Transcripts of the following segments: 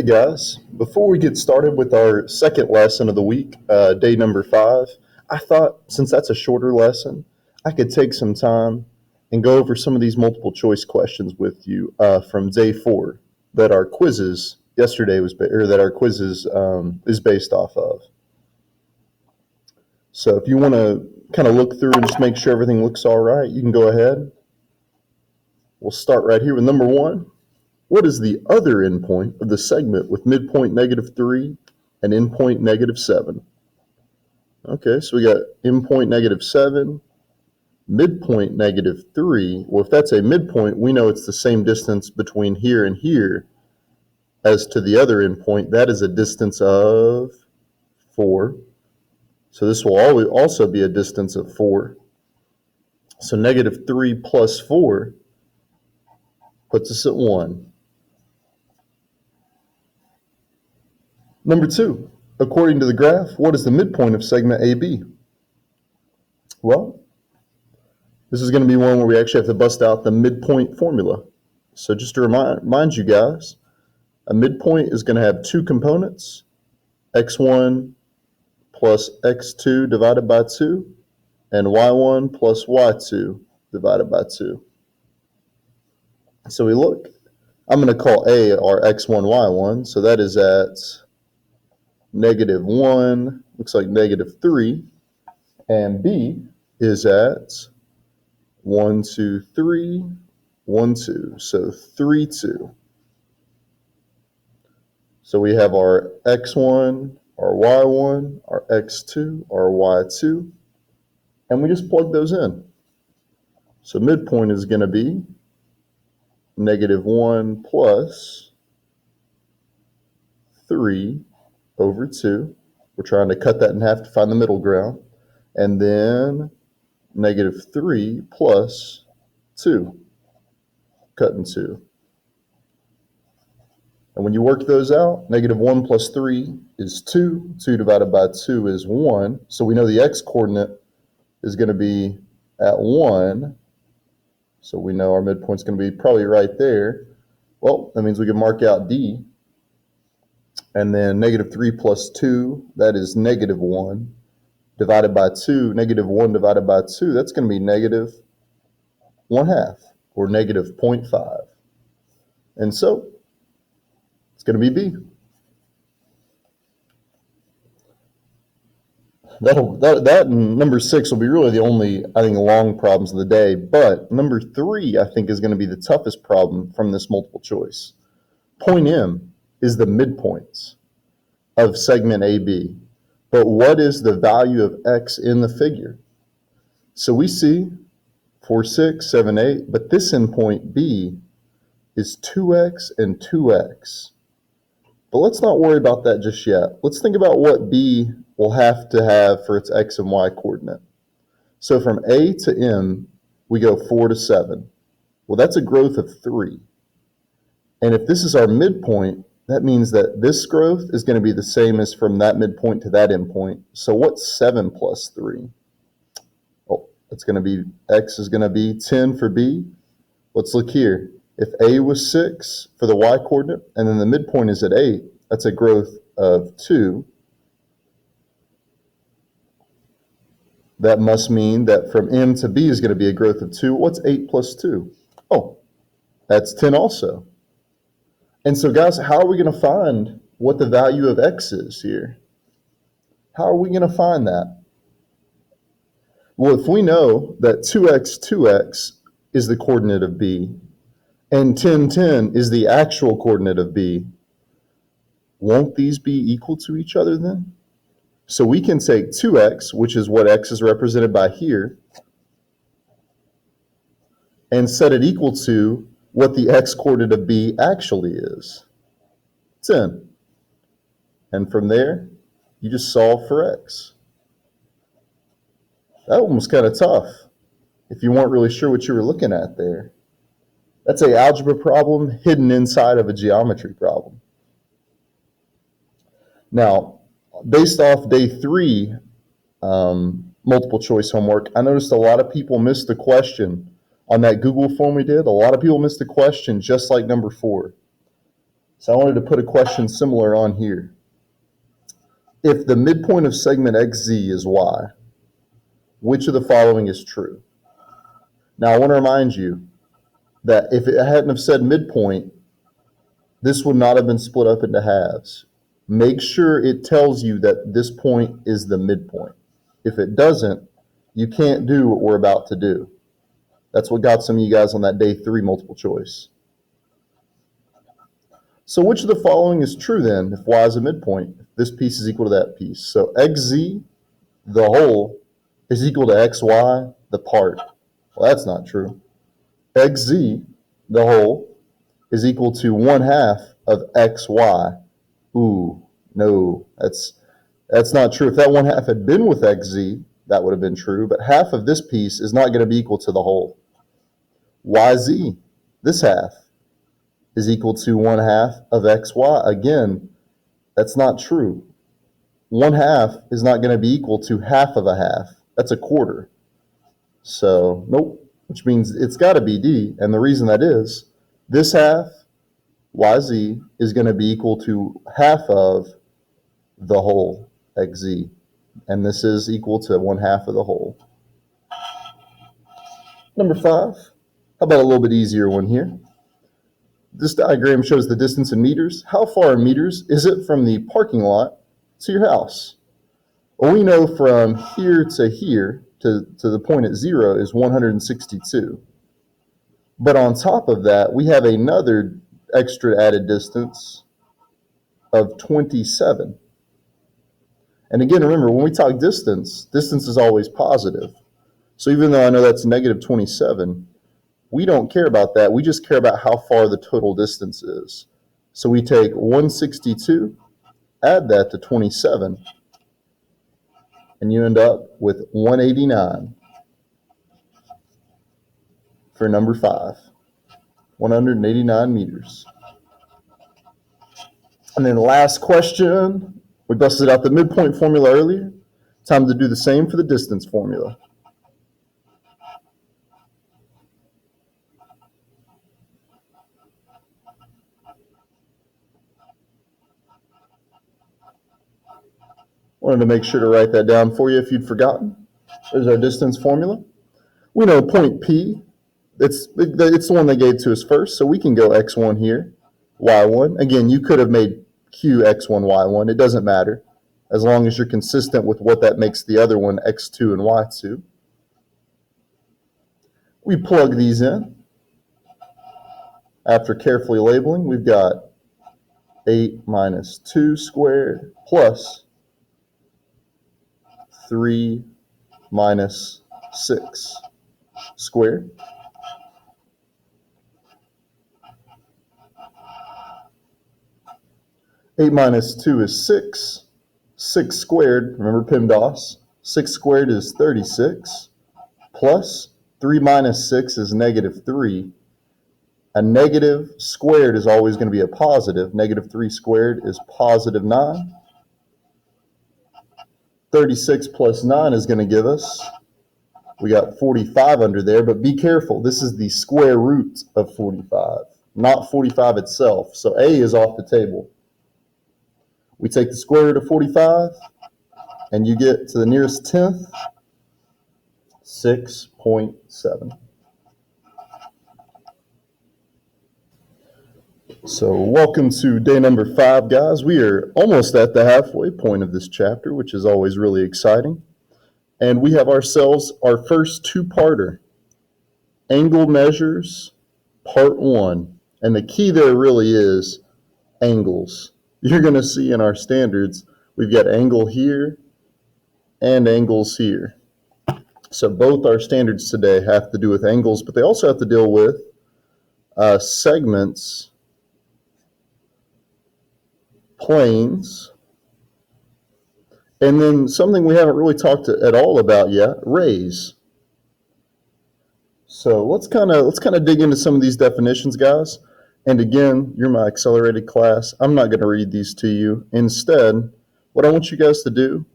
guys, before we get started with our second lesson of the week, day number 5, I thought since that's a shorter lesson, I could take some time and go over some of these multiple choice questions with you from day 4 that our quizzes yesterday was that our quizzes is based off of. So if you want to kind of look through and just make sure everything looks all right, you can go ahead. We'll start right here with number 1. What is the other endpoint of the segment with midpoint -3 and endpoint -7? Okay, so we got endpoint -7, midpoint -3. Well, if that's a midpoint, we know it's the same distance between here and here as to the other endpoint. That is a distance of 4. So this will always also be a distance of 4. So -3 plus 4 puts us at 1. Number 2, according to the graph, what is the midpoint of segment AB? Well, this is going to be one where we actually have to bust out the midpoint formula. So just to remind you guys, a midpoint is going to have 2 components, x1 plus x2 divided by 2, and y1 plus y2 divided by 2. So we look, I'm going to call A our x1, y1, so that is at -1, looks like -3, and B is at 1, 2, 3, 1, 2, so 3, 2. So we have our x1, our y1, our x2, our y2, and we just plug those in. So midpoint is going to be -1 plus 3 over 2. We're trying to cut that in half to find the middle ground. And then -3 plus 2, cut in 2. And when you work those out, -1 plus 3 is 2. 2 divided by 2 is 1. So we know the x-coordinate is going to be at 1. So we know our midpoint's going to be probably right there. Well, that means we can mark out D. And then -3 plus 2, that is -1, divided by 2, -1 divided by 2, that's going to be -1/2, or -0.5. And so, it's going to be B. That and number 6 will be really the only, I think, long problems of the day. But number 3, I think, is going to be the toughest problem from this multiple choice. Point M is the midpoints of segment AB. But what is the value of x in the figure? So we see 4, 6, 7, 8, but this endpoint B is 2x and 2x. But let's not worry about that just yet. Let's think about what B will have to have for its x and y coordinate. So from A to M, we go 4 to 7. Well, that's a growth of 3. And if this is our midpoint, that means that this growth is going to be the same as from that midpoint to that endpoint. So what's 7 plus 3? Oh, it's going to be, x is going to be 10 for B. Let's look here. If A was 6 for the y coordinate, and then the midpoint is at 8, that's a growth of 2. That must mean that from M to B is going to be a growth of 2. What's 8 plus 2? Oh, that's 10 also. And so, guys, how are we going to find what the value of x is here? How are we going to find that? Well, if we know that 2x, 2x is the coordinate of B, and 10, 10 is the actual coordinate of B, won't these be equal to each other then? So we can take 2x, which is what x is represented by here, and set it equal to what the x-coordinate of B actually is, 10. And from there, you just solve for x. That one was kind of tough if you weren't really sure what you were looking at there. That's an algebra problem hidden inside of a geometry problem. Now, based off day 3 multiple choice homework, I noticed a lot of people missed the question on that Google form we did. A lot of people missed the question just like number 4. So I wanted to put a question similar on here. If the midpoint of segment XZ is Y, which of the following is true? Now I want to remind you that if it hadn't have said midpoint, this would not have been split up into halves. Make sure it tells you that this point is the midpoint. If it doesn't, you can't do what we're about to do. That's what got some of you guys on that day 3 multiple choice. So which of the following is true then if y is a midpoint? If this piece is equal to that piece. So xz, the whole, is equal to xy, the part. Well, that's not true. xz, the whole, is equal to 1/2 of xy. Ooh, no, that's not true. If that 1/2 had been with xz, that would have been true, but half of this piece is not going to be equal to the whole. Yz, this half, is equal to 1/2 of xy. Again, that's not true. 1/2 is not going to be equal to half of a half. That's a quarter. So, nope, which means it's got to be D. And the reason that is, this half, yz, is going to be equal to half of the whole, xz. And this is equal to 1/2 of the whole. Number 5, how about a little bit easier one here? This diagram shows the distance in meters. How far in meters is it from the parking lot to your house? Well, we know from here to the point at 0 is 162. But on top of that, we have another extra added distance of 27. And again, remember, when we talk distance, distance is always positive. So even though I know that's negative 27, we don't care about that. We just care about how far the total distance is. So we take 162, add that to 27, and you end up with 189 for number 5, 189 meters. And then last question, we busted out the midpoint formula earlier. Time to do the same for the distance formula. Wanted to make sure to write that down for you if you'd forgotten. There's our distance formula. We know point P, it's the one they gave to us first, so we can go x1 here, y1. Again, you could have made q x1, y1. It doesn't matter as long as you're consistent with what that makes the other one x2 and y2. We plug these in. After carefully labeling, we've got 8 minus 2 squared plus 3 minus 6 squared. Eight minus 2 is 6. 6 squared, remember PEMDAS, 6 squared is 36, plus 3 minus 6 is negative 3. A negative squared is always going to be a positive. Negative 3 squared is positive 9. 36 plus 9 is going to give us, we got 45 under there, but be careful. This is the square root of 45, not 45 itself. So A is off the table. We take the square root of 45, and you get to the nearest tenth, 6.7. So welcome to day number 5, guys. We are almost at the halfway point of this chapter, which is always really exciting. And we have ourselves our first two-parter, angle measures, part 1. And the key there really is angles. You're going to see in our standards, we've got angle here and angles here. So both our standards today have to do with angles, but they also have to deal with segments, planes, and then something we haven't really talked at all about yet, rays. So let's kind of dig into some of these definitions, guys. And again, you're my accelerated class. I'm not going to read these to you. Instead, what I want you guys to do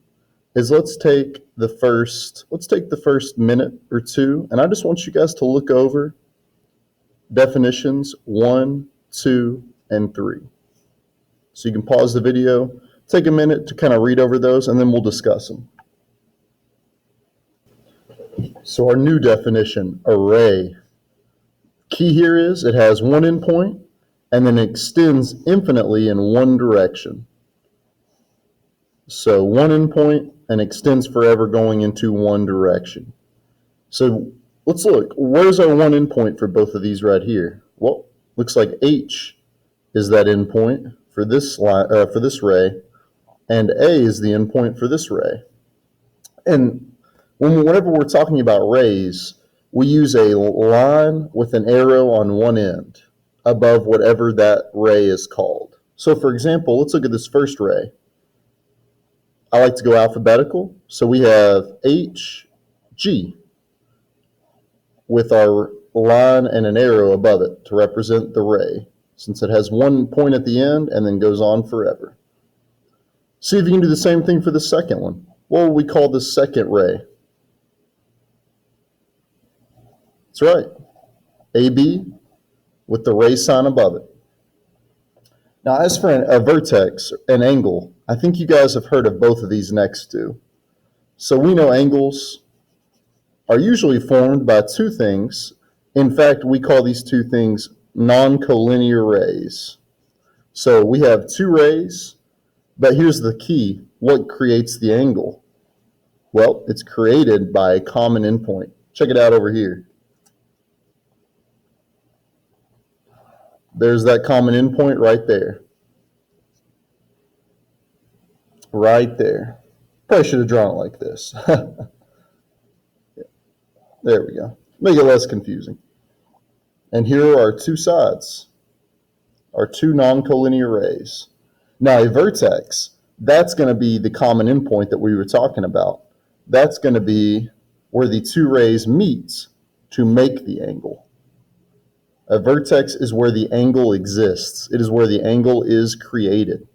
is let's take the first minute or two, and I just want you guys to look over definitions 1, 2, and 3. So you can pause the video, take a minute to kind of read over those, and then we'll discuss them. So our new definition, array. Key here is it has one endpoint and then extends infinitely in one direction. So one endpoint and extends forever going into one direction. So let's look. Where's our one endpoint for both of these right here? Well, looks like H is that endpoint for this ray, and A is the endpoint for this ray. And whenever we're talking about rays, we use a line with an arrow on one end above whatever that ray is called. So for example, let's look at this first ray. I like to go alphabetical, so we have H, G, with our line and an arrow above it to represent the ray, since it has one point at the end and then goes on forever. See if you can do the same thing for the second one. What will we call the second ray? That's right, AB with the ray sign above it. Now, as for a vertex, an angle, I think you guys have heard of both of these next two. So we know angles are usually formed by two things. In fact, we call these two things non-collinear rays. So we have two rays, but here's the key. What creates the angle? Well, it's created by a common endpoint. Check it out over here. There's that common endpoint right there. Right there. Probably should have drawn it like this. There we go. Make it less confusing. And here are our two sides, our two non-collinear rays. Now a vertex, that's going to be the common endpoint that we were talking about. That's going to be where the two rays meet to make the angle. A vertex is where the angle exists. It is where the angle is created.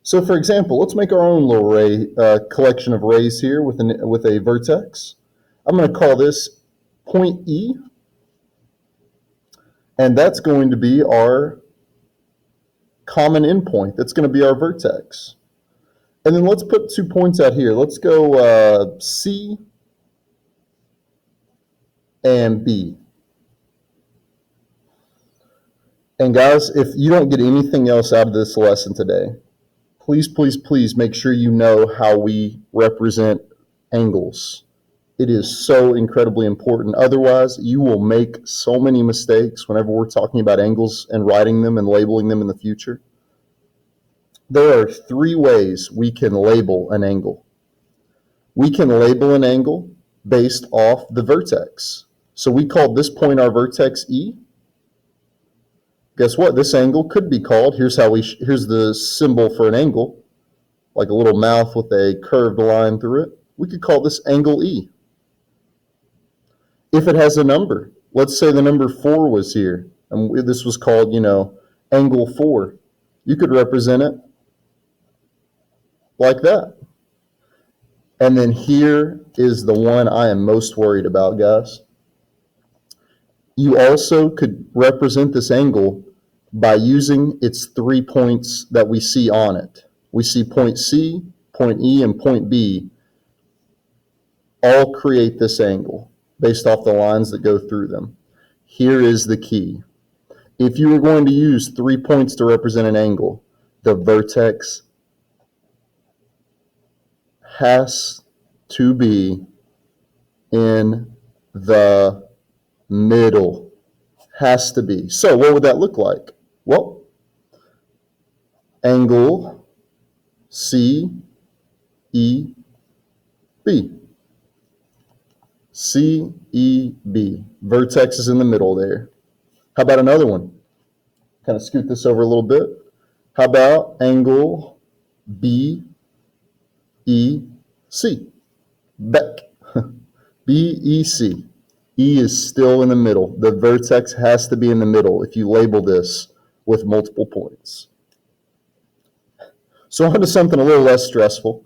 So for example, let's make our own little ray collection of rays here with a vertex. I'm going to call this point E, and that's going to be our common endpoint. That's going to be our vertex. And then let's put 2 points out here. Let's go C and B. And guys, if you don't get anything else out of this lesson today, please, please, please make sure you know how we represent angles. It is so incredibly important. Otherwise, you will make so many mistakes whenever we're talking about angles and writing them and labeling them in the future. There are 3 ways we can label an angle. We can label an angle based off the vertex. So we called this point our vertex E. Guess what? This angle could be called, here's the symbol for an angle, like a little mouth with a curved line through it. We could call this angle E. If it has a number, let's say the number 4 was here, and this was called, angle 4. You could represent it like that. And then here is the one I am most worried about, guys. You also could represent this angle by using its 3 points that we see on it. We see point C, point E, and point B all create this angle based off the lines that go through them. Here is the key. If you were going to use 3 points to represent an angle, the vertex has to be in the middle. Has to be. So what would that look like? Well, angle C, E, B. C, E, B. Vertex is in the middle there. How about another one? Kind of scoot this over a little bit. How about angle B, E, C? Beck. B, E, C. E is still in the middle. The vertex has to be in the middle if you label this with multiple points. So on to something a little less stressful.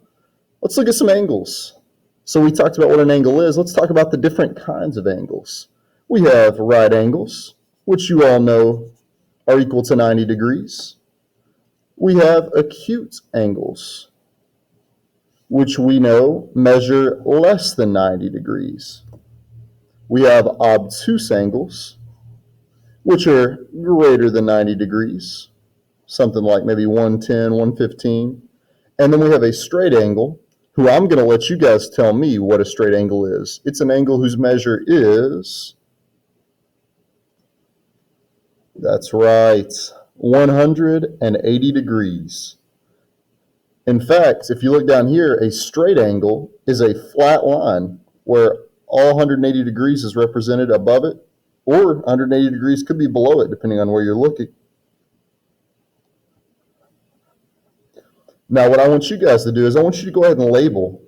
Let's look at some angles. So we talked about what an angle is. Let's talk about the different kinds of angles. We have right angles, which you all know are equal to 90 degrees. We have acute angles, which we know measure less than 90 degrees. We have obtuse angles, which are greater than 90 degrees, something like maybe 110, 115. And then we have a straight angle, who I'm going to let you guys tell me what a straight angle is. It's an angle whose measure is, that's right, 180 degrees. In fact, if you look down here, a straight angle is a flat line where all 180 degrees is represented above it, or 180 degrees could be below it, depending on where you're looking. Now, what I want you guys to do is I want you to go ahead and label.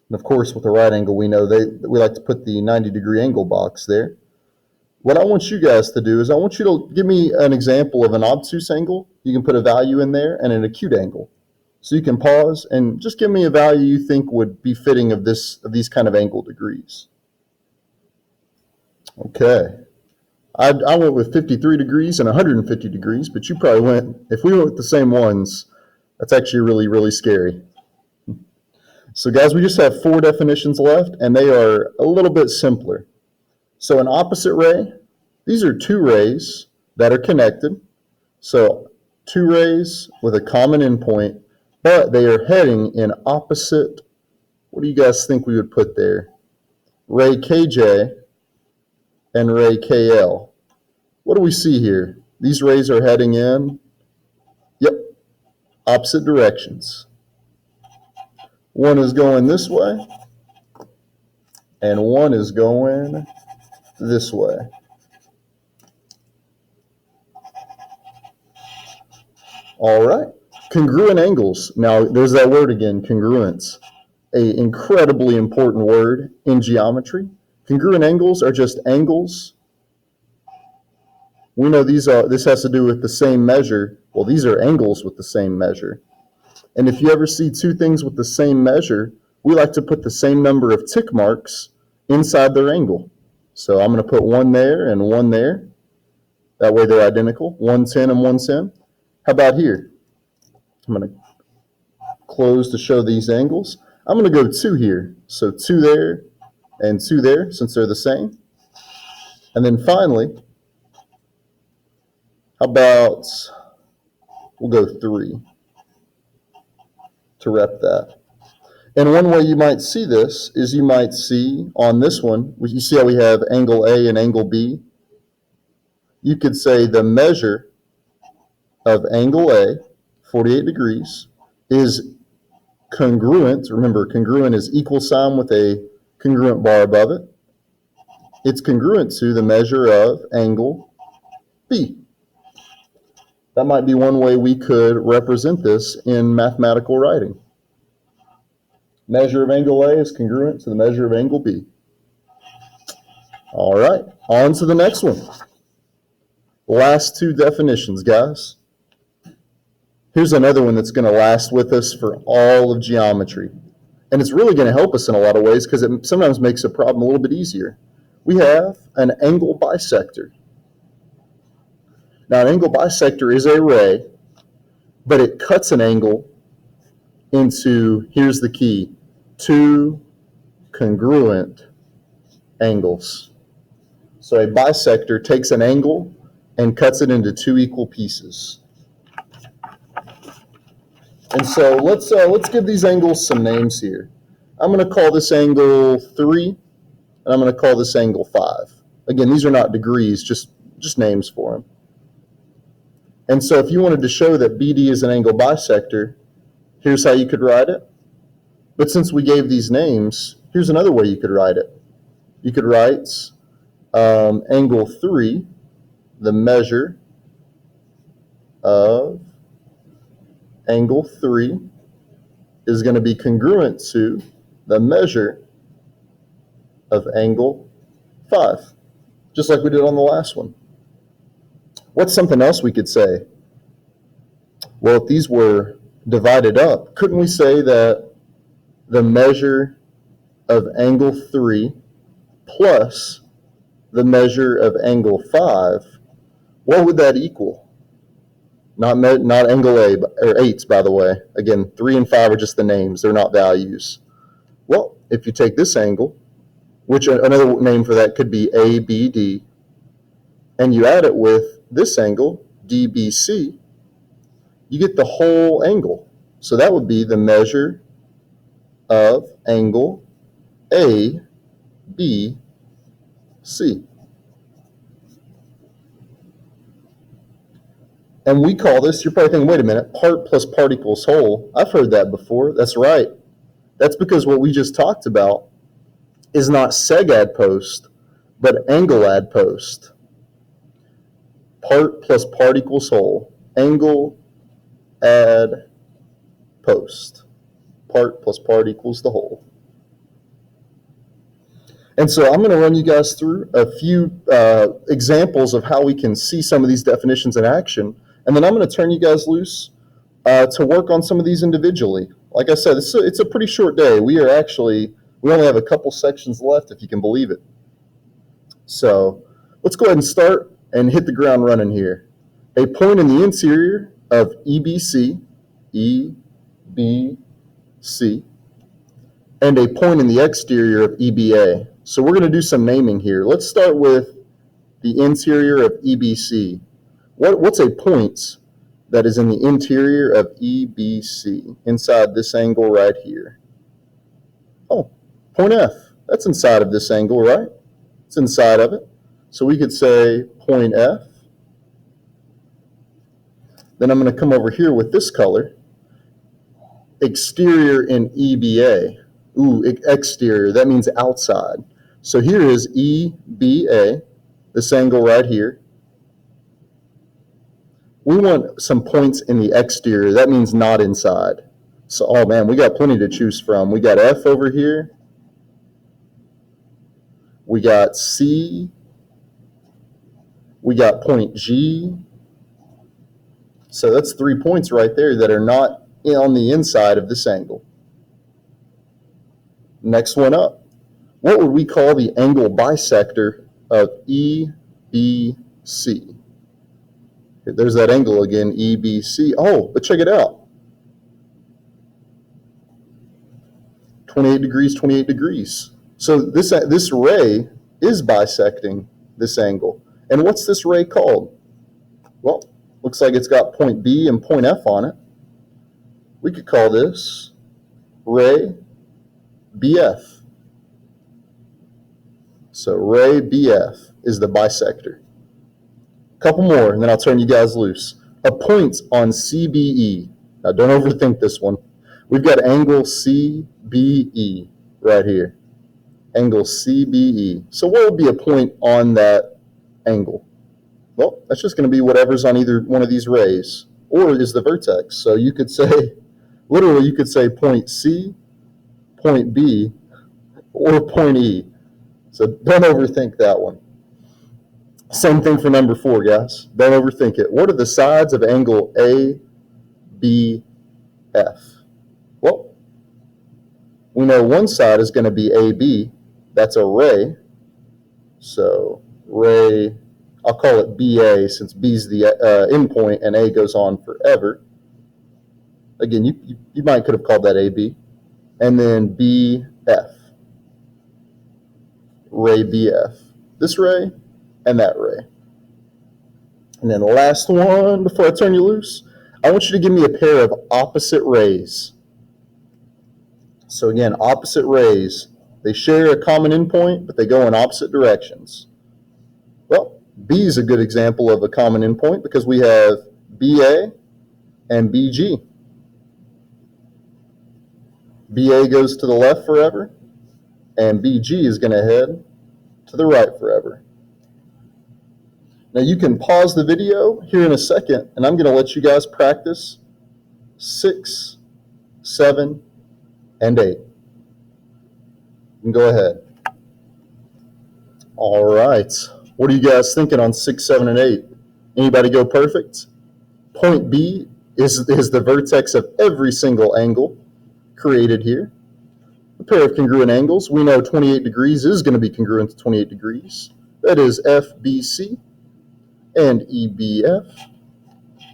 And of course, with the right angle, we know we like to put the 90-degree angle box there. What I want you guys to do is I want you to give me an example of an obtuse angle. You can put a value in there, and an acute angle. So you can pause and just give me a value you think would be fitting of these kind of angle degrees. Okay. I went with 53 degrees and 150 degrees, but you probably went, if we went with the same ones, that's actually really, really scary. So guys, we just have 4 definitions left, and they are a little bit simpler. So an opposite ray, these are 2 rays that are connected. So 2 rays with a common endpoint, but they are heading in opposite, what do you guys think we would put there? Ray KJ and ray KL. What do we see here? These rays are heading in, yep, opposite directions. One is going this way, and one is going this way. All right. Congruent angles. Now, there's that word again, congruence. An incredibly important word in geometry. Congruent angles are just angles. We know this has to do with the same measure. Well, these are angles with the same measure. And if you ever see 2 things with the same measure, we like to put the same number of tick marks inside their angle. So I'm going to put 1 there and 1 there. That way they're identical, 110 and 110. How about here? I'm going to close to show these angles. I'm going to go 2 here. So 2 there and 2 there, since they're the same. And then finally, how about we'll go 3 to rep that. And one way you might see this is you might see on this one, you see how we have angle A and angle B? You could say the measure of angle A, 48 degrees, is congruent. Remember, congruent is equal sign with a congruent bar above it. It's congruent to the measure of angle B. That might be one way we could represent this in mathematical writing. Measure of angle A is congruent to the measure of angle B. All right, on to the next one. Last 2 definitions, guys. Here's another one that's going to last with us for all of geometry. And it's really going to help us in a lot of ways because it sometimes makes a problem a little bit easier. We have an angle bisector. Now, an angle bisector is a ray, but it cuts an angle into, here's the key, 2 congruent angles. So a bisector takes an angle and cuts it into 2 equal pieces. And so let's give these angles some names here. I'm going to call this angle 3, and I'm going to call this angle 5. Again, these are not degrees, just names for them. And so if you wanted to show that BD is an angle bisector, here's how you could write it. But since we gave these names, here's another way you could write it. You could write angle 3, the measure of angle 3 is going to be congruent to the measure of angle 5, just like we did on the last one. What's something else we could say? Well, if these were divided up, couldn't we say that the measure of angle 3 plus the measure of angle 5, what would that equal? not angle A, or 8s, by the way. Again, 3 and 5 are just the names. They're not values. Well, if you take this angle, which another name for that could be ABD, and you add it with this angle, DBC, you get the whole angle. So that would be the measure of angle ABC. And we call this, you're probably thinking, wait a minute, part plus part equals whole. I've heard that before. That's right. That's because what we just talked about is not seg add post, but angle add post. Part plus part equals whole. Angle add post. Part plus part equals the whole. And so I'm going to run you guys through a few examples of how we can see some of these definitions in action. And then I'm going to turn you guys loose to work on some of these individually. Like I said, it's a pretty short day. We only have a couple sections left, if you can believe it. So let's go ahead and start and hit the ground running here. A point in the interior of EBC, and a point in the exterior of EBA. So we're going to do some naming here. Let's start with the interior of EBC. What's a point that is in the interior of EBC, inside this angle right here? Oh, point F. That's inside of this angle, right? It's inside of it. So we could say point F. Then I'm going to come over here with this color. Exterior in EBA. Ooh, exterior. That means outside. So here is EBA, this angle right here. We want some points in the exterior. That means not inside. So, oh man, we got plenty to choose from. We got F over here. We got C. We got point G. So that's 3 points right there that are not on the inside of this angle. Next one up. What would we call the angle bisector of EBC? There's that angle again, EBC. Oh, but check it out. 28 degrees, 28 degrees. So this ray is bisecting this angle. And what's this ray called? Well, looks like it's got point B and point F on it. We could call this ray BF. So ray BF is the bisector. Couple more, and then I'll turn you guys loose. A point on CBE. Now, don't overthink this one. We've got angle CBE right here. Angle CBE. So what would be a point on that angle? Well, that's just going to be whatever's on either one of these rays, or is the vertex. So you could say, literally, you could say point C, point B, or point E. So don't overthink that one. Same thing for number 4, guys. Don't overthink it. What are the sides of angle ABF? Well, we know one side is going to be AB. That's a ray. So ray, I'll call it BA since B is the endpoint and A goes on forever. Again, you might could have called that AB. And then BF. Ray BF. This ray and that ray. And then the last one, before I turn you loose, I want you to give me a pair of opposite rays. So again, opposite rays. They share a common endpoint, but they go in opposite directions. Well, B is a good example of a common endpoint because we have BA and BG. BA goes to the left forever, and BG is going to head to the right forever. Now you can pause the video here in a second, and I'm going to let you guys practice 6, 7, and 8. You can go ahead. All right. What are you guys thinking on 6, 7, and 8? Anybody go perfect? Point B is the vertex of every single angle created here. A pair of congruent angles. We know 28 degrees is going to be congruent to 28 degrees. That is FBC and EBF.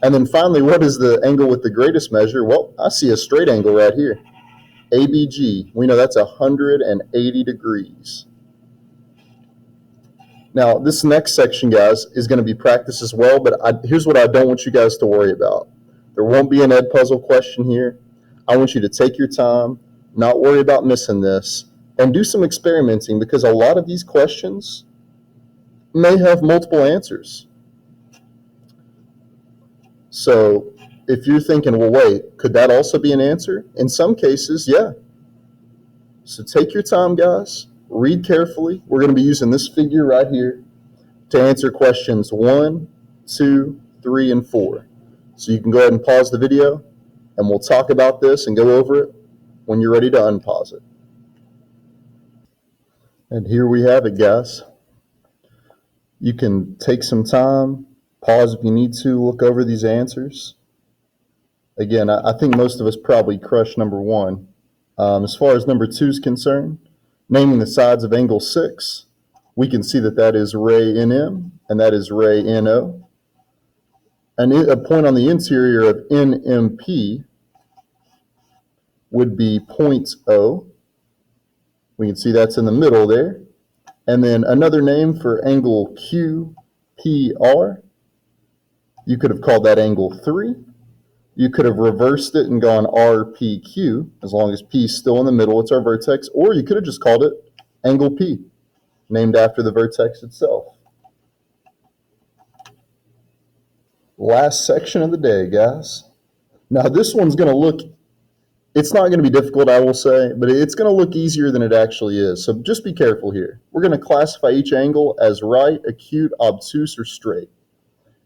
And then finally, what is the angle with the greatest measure? Well, I see a straight angle right here. ABG, we know that's 180 degrees. Now, this next section, guys, is going to be practice as well, but here's what I don't want you guys to worry about. There won't be an Ed puzzle question here. I want you to take your time, not worry about missing this, and do some experimenting, because a lot of these questions may have multiple answers. So if you're thinking, well, wait, could that also be an answer? In some cases, yeah. So take your time, guys. Read carefully. We're going to be using this figure right here to answer questions 1, 2, 3, and 4. So you can go ahead and pause the video, and we'll talk about this and go over it when you're ready to unpause it. And here we have it, guys. You can take some time, pause if you need to, look over these answers. Again, I think most of us probably crushed number 1. As far as number 2 is concerned, naming the sides of angle 6, we can see that that is ray NM and that is ray NO. And a point on the interior of NMP would be point O. We can see that's in the middle there. And then another name for angle QPR, you could have called that angle 3. You could have reversed it and gone RPQ, as long as P is still in the middle, it's our vertex, or you could have just called it angle P, named after the vertex itself. Last section of the day, guys. Now this one's going to look, it's not going to be difficult, I will say, but it's going to look easier than it actually is. So just be careful here. We're going to classify each angle as right, acute, obtuse, or straight.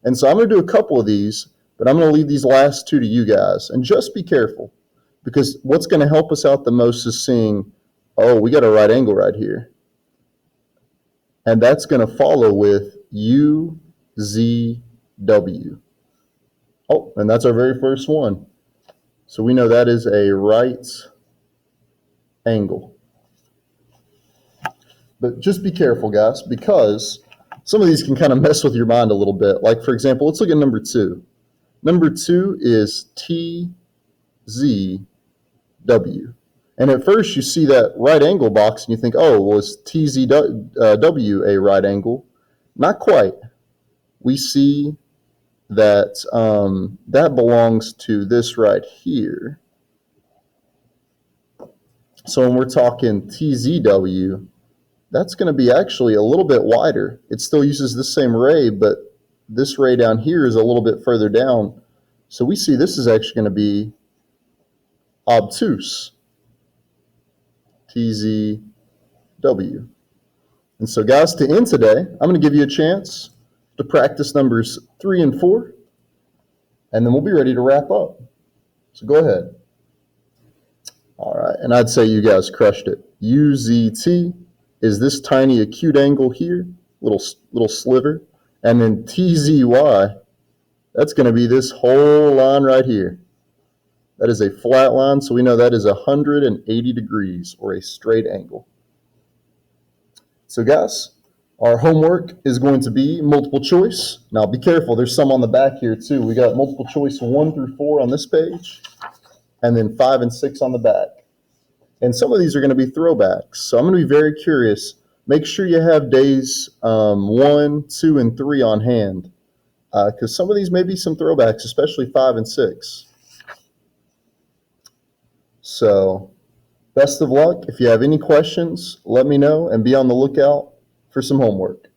And so I'm going to do a couple of these, but I'm going to leave these last 2 to you guys. And just be careful, because what's going to help us out the most is seeing, oh, we got a right angle right here. And that's going to follow with UZW. Oh, and that's our very first one. So we know that is a right angle. But just be careful, guys, because some of these can kind of mess with your mind a little bit. Like, for example, let's look at number 2. Number 2 is TZW. And at first you see that right angle box and you think, oh, well, is TZW a right angle? Not quite. We see that that belongs to this right here. So when we're talking TZW, that's going to be actually a little bit wider. It still uses the same ray, but this ray down here is a little bit further down. So we see this is actually going to be obtuse, TZW. And so guys, to end today, I'm going to give you a chance to practice numbers 3 and 4, and then we'll be ready to wrap up. So go ahead. All right, and I'd say you guys crushed it. UZT is this tiny acute angle here, little sliver, and then TZY, that's going to be this whole line right here. That is a flat line, so we know that is 180 degrees, or a straight angle. So guys, our homework is going to be multiple choice. Now be careful, there's some on the back here too. We got multiple choice 1 through 4 on this page, and then 5 and 6 on the back. And some of these are going to be throwbacks, so I'm going to be very curious. Make sure you have days 1, 2, and 3 on hand, because some of these may be some throwbacks, especially 5 and 6. So best of luck. If you have any questions, let me know, and be on the lookout for some homework.